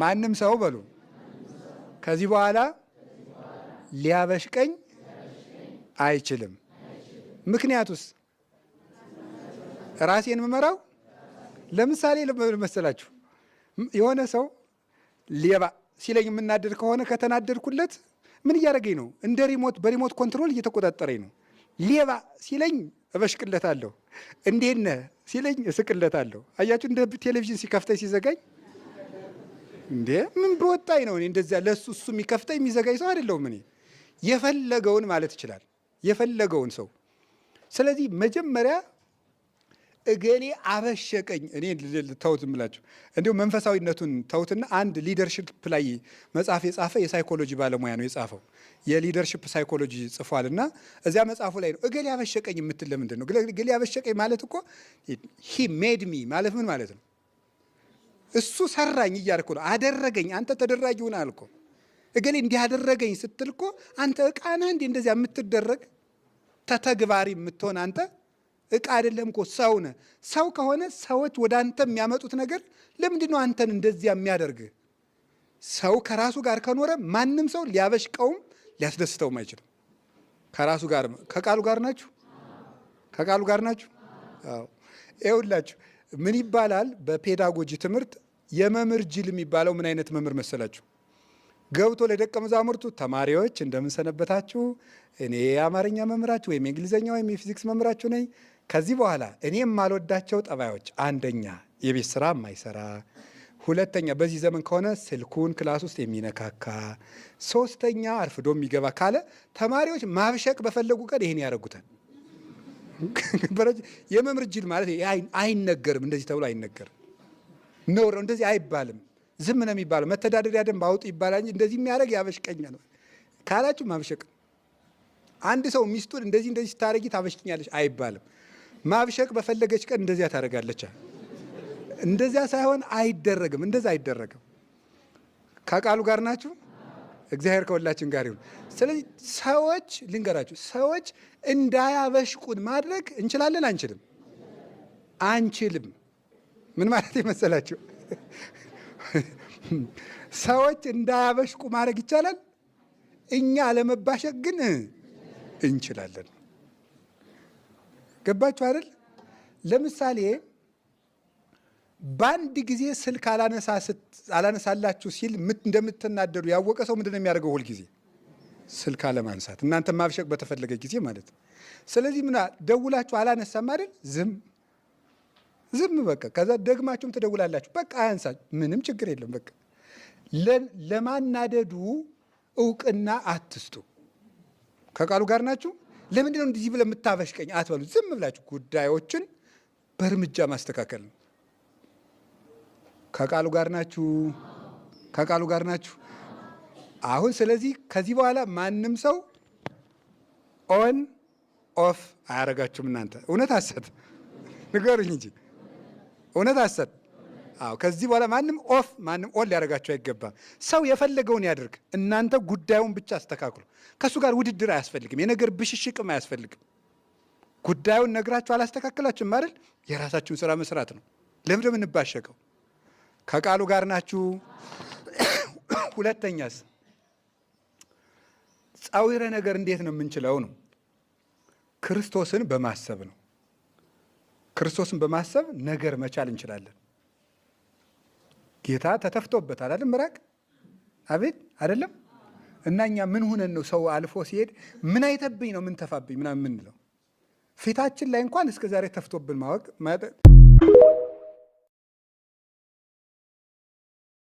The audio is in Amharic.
ማንም ሰው በሉ ከዚህ በኋላ ሊያበሽቀኝ አይችልም። ምክንያቱስ ራሴን መመራው። ለምሳሌ ለመሰላችሁ የሆነ ሰው ሌባ ሲለኝ የምናደድ ከሆነ ከተናደድኩለት ምን እያደረገኝ ነው? እንደ በሪሞት ኮንትሮል እየተቆጣጠረኝ ነው። ሌባ ሲለኝ እበሽቅለታለሁ። እንዴት ነህ ሲለኝ እስቅለታለሁ። አያችሁ፣ እንደ ቴሌቪዥን ሲከፍተኝ ሲዘጋኝ እንዴ ምን በወጣኝ ነው? እኔ እንደዚያ ለሱ እሱ የሚከፍተኝ የሚዘጋኝ ሰው አይደለሁም። እኔ የፈለገውን ማለት ይችላል፣ የፈለገውን ሰው። ስለዚህ መጀመሪያ እገሌ አበሸቀኝ እኔ ተውት ምላችሁ እንዲሁ መንፈሳዊነቱን ተውትና አንድ ሊደርሺፕ ላይ መጽሐፍ የጻፈ የሳይኮሎጂ ባለሙያ ነው የጻፈው። የሊደርሺፕ ሳይኮሎጂ ጽፏልና እዚያ መጽሐፉ ላይ ነው እገሌ አበሸቀኝ የምትል ለምንድን ነው? እገሌ አበሸቀኝ ማለት እኮ ሂ ሜድ ሚ ማለት ምን ማለት ነው? እሱ ሰራኝ እያልኩ ነው። አደረገኝ፣ አንተ ተደራጊ ሆነ አልኩ። እገሌ እንዲህ አደረገኝ ስትል እኮ አንተ ዕቃ ነህ እንዴ እንደዚያ የምትደረግ ተተግባሪ የምትሆን አንተ ዕቃ አይደለም እኮ ሰው ነህ። ሰው ከሆነ ሰዎች ወደ አንተ የሚያመጡት ነገር ለምንድን ነው አንተን እንደዚያ የሚያደርግህ? ሰው ከራሱ ጋር ከኖረ ማንም ሰው ሊያበሽቀውም ሊያስደስተውም አይችልም። ከራሱ ጋር ከቃሉ ጋር ናችሁ፣ ከቃሉ ጋር ናችሁ። አዎ ይኸውላችሁ ምን ይባላል በፔዳጎጂ ትምህርት የመምህር ጅል የሚባለው ምን አይነት መምህር መሰላችሁ? ገብቶ ለደቀ መዛሙርቱ ተማሪዎች እንደምን ሰነበታችሁ፣ እኔ የአማርኛ መምህራችሁ ወይም የእንግሊዝኛ ወይም የፊዚክስ መምህራችሁ ነኝ። ከዚህ በኋላ እኔ የማልወዳቸው ጠባዮች፣ አንደኛ የቤት ስራ የማይሰራ፣ ሁለተኛ በዚህ ዘመን ከሆነ ስልኩን ክላስ ውስጥ የሚነካካ፣ ሶስተኛ አርፍዶ የሚገባ ካለ ተማሪዎች ማብሸቅ በፈለጉ ቀን ይሄን ያደርጉታል። የመምህር ጅል ማለት አይነገርም፣ እንደዚህ ተብሎ አይነገርም። ነውር ነው፣ እንደዚህ አይባልም። ዝም ነው የሚባለው። መተዳደሪያ ደንብ አውጡ ይባላል እንጂ እንደዚህ የሚያደርግ ያበሽቀኛ ነው ካላችሁ ማብሸቅ። አንድ ሰው ሚስቱን እንደዚህ ስታረጊ ታበሽቅኛለች አይባልም። ማብሸቅ በፈለገች ቀን እንደዚያ ታደርጋለች። እንደዚያ ሳይሆን አይደረግም፣ እንደዛ አይደረግም። ከቃሉ ጋር ናችሁ። እግዚአብሔር ከሁላችን ጋር ይሁን። ስለዚህ ሰዎች ልንገራችሁ፣ ሰዎች እንዳያበሽቁን ማድረግ እንችላለን አንችልም? አንችልም። ምን ማለት ይመስላችሁ? ሰዎች እንዳያበሽቁ ማድረግ ይቻላል። እኛ ለመባሸቅ ግን እንችላለን። ገባችሁ አይደል? ለምሳሌ በአንድ ጊዜ ስልክ አላነሳላችሁ ሲል እንደምትናደዱ ያወቀ ሰው ምንድን ነው የሚያደርገው? ሁል ጊዜ ስልክ አለማንሳት፣ እናንተ ማብሸቅ በተፈለገ ጊዜ ማለት ነው። ስለዚህ ምን ደውላችሁ አላነሳም አይደል? ዝም በቃ። ከዛ ደግማችሁም ትደውላላችሁ፣ በቃ አያንሳ፣ ምንም ችግር የለም። በቃ ለማናደዱ እውቅና አትስጡ። ከቃሉ ጋር ናችሁ። ለምንድን ነው እንደዚህ ብለህ የምታበሽቀኝ አትበሉ። ዝም ብላችሁ ጉዳዮችን በእርምጃ ማስተካከል ነው። ከቃሉ ጋር ናችሁ፣ ከቃሉ ጋር ናችሁ። አሁን ስለዚህ ከዚህ በኋላ ማንም ሰው ኦን ኦፍ አያረጋችሁም። እናንተ እውነት ሐሰት ንገሩኝ እንጂ እውነት ሐሰት። አዎ ከዚህ በኋላ ማንም ኦፍ ማንም ኦን ሊያደርጋችሁ አይገባም። ሰው የፈለገውን ያድርግ። እናንተ ጉዳዩን ብቻ አስተካክሉ። ከእሱ ጋር ውድድር አያስፈልግም። የነገር ብሽሽቅም አያስፈልግም። ጉዳዩን ነግራችሁ አላስተካከላችሁም አይደል? የራሳችሁን ስራ መስራት ነው። ለምን እንደምንባሸቀው? ከቃሉ ጋር ናችሁ። ሁለተኛስ ጻዊረ ነገር እንዴት ነው የምንችለው ነው? ክርስቶስን በማሰብ ነው። ክርስቶስን በማሰብ ነገር መቻል እንችላለን። ጌታ ተተፍቶበታል አይደል? ምራቅ አቤት አይደለም? እና እኛ ምን ሆነን ነው ሰው አልፎ ሲሄድ ምን አይተብኝ ነው ምን ተፋብኝ ምናምን የምንለው? ፊታችን ላይ እንኳን እስከ ዛሬ ተፍቶብን ማወቅ